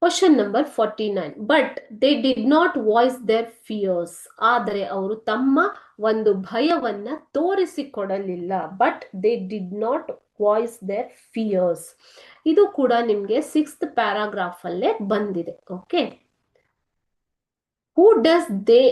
Question number 49. But they did not voice their fears. ಆದರೆ ಅವರು ತಮ್ಮ ಒಂದು ಭಯವನ್ನ ತೋರಿಸಿಕೊಡಲಿಲ್ಲ. But they did not voice their fears. ಇದು ಕೂಡ ನಿಮ್ಗೆ 6th ಪ್ಯಾರಾಗ್ರಾಫ್ ಅಲ್ಲೇ ಬಂದಿದೆ. Okay, who does they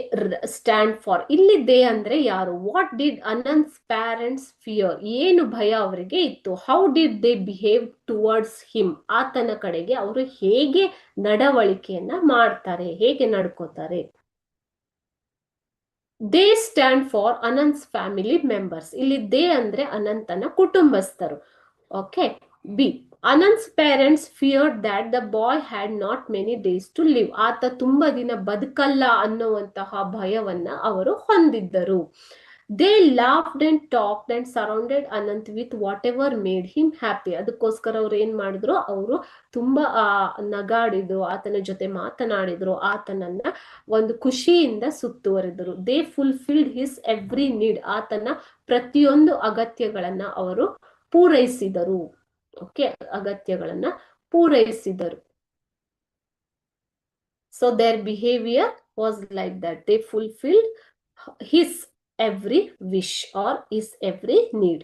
stand for? ಇಲ್ಲಿ ದೇ ಅಂದ್ರೆ ಯಾರು? What did Ananth's parents fear? ಏನು ಭಯ ಅವರಿಗೆ ಇತ್ತು? How did they behave towards him? ಆತನ ಕಡೆಗೆ ಅವರು ಹೇಗೆ ನಡವಳಿಕೆಯನ್ನ ಮಾಡ್ತಾರೆ, ಹೇಗೆ ನಡ್ಕೋತಾರೆ? They stand for Ananth's family members. ಇಲ್ಲಿ ದೇ ಅಂದ್ರೆ ಅನಂತನ ಕುಟುಂಬಸ್ಥರು. Okay. B, Anant's parents feared that the boy had not many days to live. ಆತ ತುಂಬಾ ದಿನ ಬದುಕಲ್ಲ ಅನ್ನುವಂತಹ ಭಯವನ್ನ ಅವರು ಹೊಂದಿದ್ದರು. They laughed and talked and surrounded Anant with whatever made him happy. ಅದಕ್ಕೋಸ್ಕರ ಅವ್ರು ಏನ್ ಮಾಡಿದ್ರು? ಅವರು ತುಂಬಾ ನಗಾಡಿದ್ರು, ಆತನ ಜೊತೆ ಮಾತನಾಡಿದ್ರು, ಆತನನ್ನ ಒಂದು ಖುಷಿಯಿಂದ ಸುತ್ತುವರಿದರು. They fulfilled his every need. ಆತನ ಪ್ರತಿಯೊಂದು ಅಗತ್ಯಗಳನ್ನ ಅವರು ಪೂರೈಸಿದರು. ಓಕೆ, ಅಗತ್ಯಗಳನ್ನ ಪೂರೈಸಿದರು. So their behaviour was like that. They fulfilled his every wish or his every need.